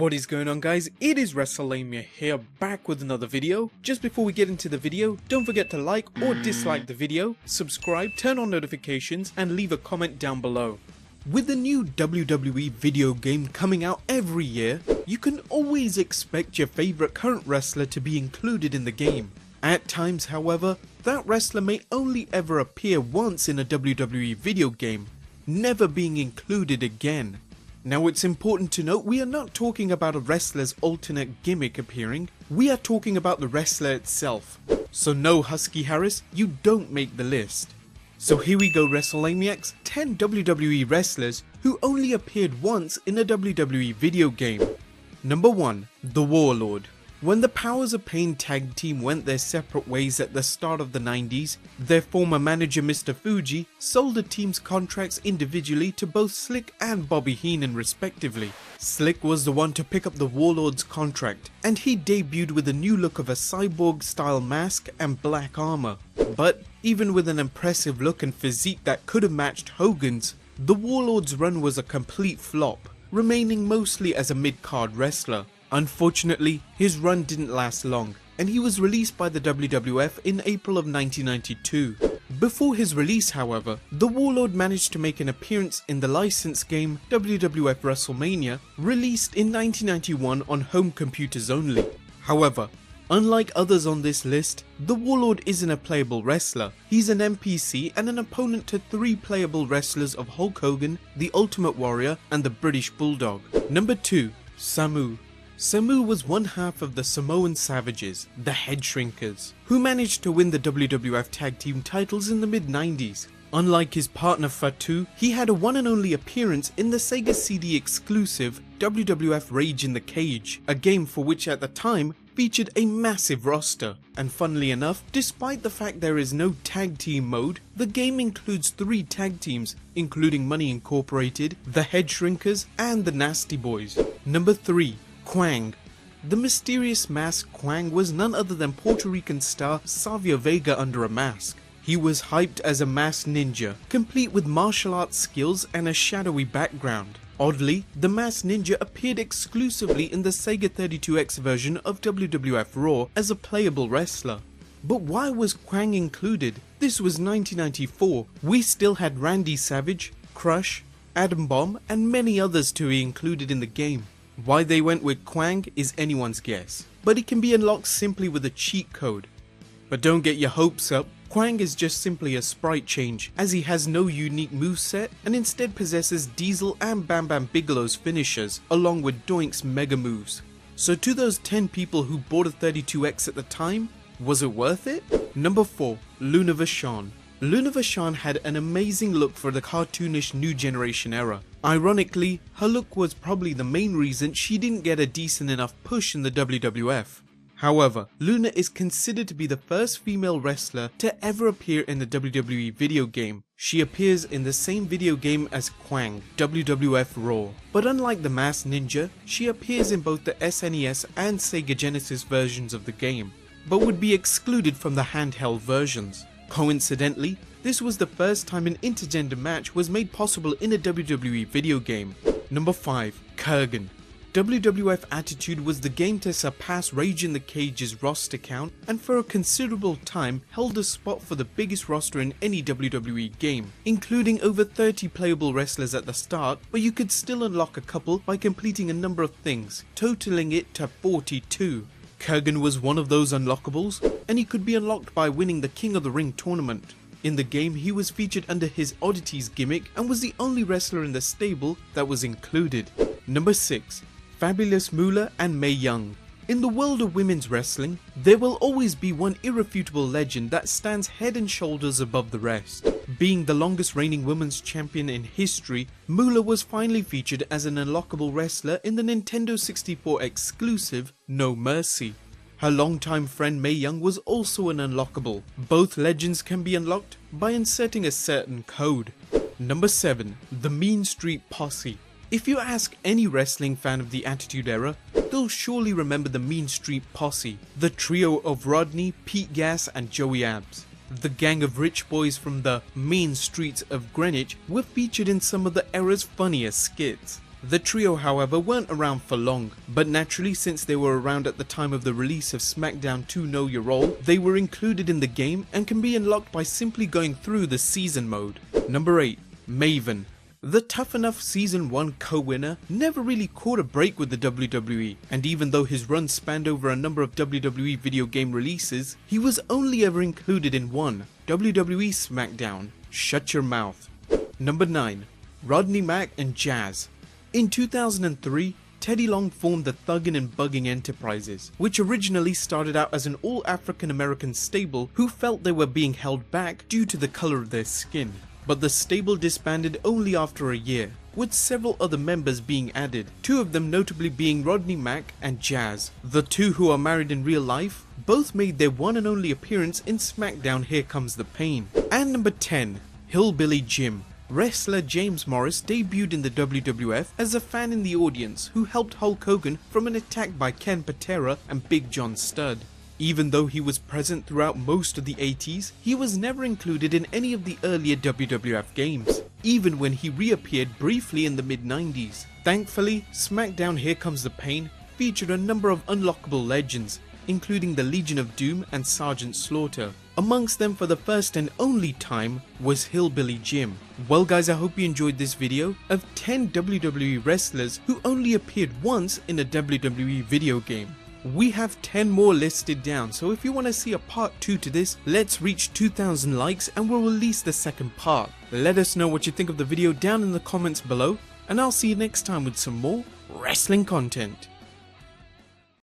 What is going on, guys? It is Wrestlelamia here, back with another video. Just before we get into the video, don't forget to like or dislike the video, subscribe, turn on notifications, and leave a comment down below. With the new WWE video game coming out every year, you can always expect your favorite current wrestler to be included in the game. At times, however, that wrestler may only ever appear once in a WWE video game, never being included again. Now, it's important to note we are not talking about a wrestler's alternate gimmick appearing, we are talking about the wrestler itself. So no, Husky Harris, you don't make the list. So here we go, WrestleLamiacs, 10 WWE wrestlers who only appeared once in a WWE video game. Number 1. The Warlord. When the Powers of Pain tag team went their separate ways at the start of the 90s, their former manager Mr. Fuji sold the team's contracts individually to both Slick and Bobby Heenan respectively. Slick was the one to pick up the Warlord's contract, and he debuted with a new look of a cyborg style mask and black armor. But even with an impressive look and physique that could have matched Hogan's, the Warlord's run was a complete flop, remaining mostly as a mid-card wrestler. Unfortunately, his run didn't last long, and he was released by the WWF in April of 1992. Before his release, however, the Warlord managed to make an appearance in the licensed game WWF Wrestlemania, released in 1991 on home computers only. However, unlike others on this list, the Warlord isn't a playable wrestler. He's an NPC and an opponent to 3 playable wrestlers of Hulk Hogan, the Ultimate Warrior, and the British Bulldog. Number 2. Samu. Samu was one half of the Samoan Savages, the Head Shrinkers, who managed to win the WWF Tag Team titles in the mid-90s. Unlike his partner Fatu, he had a one and only appearance in the Sega CD exclusive WWF Rage in the Cage, a game for which at the time featured a massive roster. And funnily enough, despite the fact there is no tag team mode, the game includes 3 tag teams, including Money Incorporated, the Head Shrinkers, and the Nasty Boys. Number 3. Kwang. The mysterious masked Kwang was none other than Puerto Rican star Savio Vega under a mask. He was hyped as a masked ninja, complete with martial arts skills and a shadowy background. Oddly, the masked ninja appeared exclusively in the Sega 32X version of WWF Raw as a playable wrestler. But why was Kwang included? This was 1994. We still had Randy Savage, Crush, Adam Bomb, and many others to be included in the game. Why they went with Kwang is anyone's guess, but it can be unlocked simply with a cheat code. But don't get your hopes up, Kwang is just simply a sprite change, as he has no unique moveset and instead possesses Diesel and Bam Bam Bigelow's finishers, along with Doink's mega moves. So to those 10 people who bought a 32X at the time, was it worth it? Number 4. Luna Vachon. Luna Vachon had an amazing look for the cartoonish new generation era. Ironically, her look was probably the main reason she didn't get a decent enough push in the WWF. However, Luna is considered to be the first female wrestler to ever appear in the WWE video game. She appears in the same video game as Kwang, WWF Raw. But unlike the Masked Ninja, she appears in both the SNES and Sega Genesis versions of the game, but would be excluded from the handheld versions. Coincidentally, this was the first time an intergender match was made possible in a WWE video game. Number 5. Kurgan. WWF Attitude was the game to surpass Rage in the Cage's roster count, and for a considerable time held a spot for the biggest roster in any WWE game, including over 30 playable wrestlers at the start, but you could still unlock a couple by completing a number of things, totaling it to 42. Kurgan was one of those unlockables, and he could be unlocked by winning the King of the Ring tournament. In the game, he was featured under his Oddities gimmick and was the only wrestler in the stable that was included. Number 6. Fabulous Moolah and Mae Young. In the world of women's wrestling, there will always be one irrefutable legend that stands head and shoulders above the rest. Being the longest reigning women's champion in history, Moolah was finally featured as an unlockable wrestler in the Nintendo 64 exclusive No Mercy. Her longtime friend Mae Young was also an unlockable. Both legends can be unlocked by inserting a certain code. Number 7. The Mean Street Posse. If you ask any wrestling fan of the Attitude Era, they'll surely remember the Mean Street Posse, the trio of Rodney, Pete Gas, and Joey Abs. The gang of rich boys from the mean streets of Greenwich were featured in some of the era's funniest skits. The trio, however, weren't around for long, but naturally, since they were around at the time of the release of SmackDown 2 Know Your Role, they were included in the game and can be unlocked by simply going through the season mode. Number 8. Maven. The Tough Enough Season 1 co-winner never really caught a break with the WWE, and even though his run spanned over a number of WWE video game releases, he was only ever included in one, WWE SmackDown. Shut your mouth. Number 9. Rodney, Mack and Jazz. In 2003, Teddy Long formed the Thuggin' and Buggin' Enterprises, which originally started out as an all African American stable who felt they were being held back due to the color of their skin. But the stable disbanded only after a year, with several other members being added, two of them notably being Rodney, Mack and Jazz. The two, who are married in real life, both made their one and only appearance in SmackDown Here Comes the Pain. And number 10. Hillbilly Jim. Wrestler James Morris debuted in the WWF as a fan in the audience who helped Hulk Hogan from an attack by Ken Patera and Big John Studd. Even though he was present throughout most of the 80s, he was never included in any of the earlier WWF games, even when he reappeared briefly in the mid-90s. Thankfully, SmackDown Here Comes the Pain featured a number of unlockable legends, including the Legion of Doom and Sergeant Slaughter. Amongst them, for the first and only time, was Hillbilly Jim. Well guys, I hope you enjoyed this video of 10 WWE wrestlers who only appeared once in a WWE video game. We have 10 more listed down, so if you want to see a part 2 to this, let's reach 2,000 likes and we'll release the second part. Let us know what you think of the video down in the comments below, and I'll see you next time with some more wrestling content.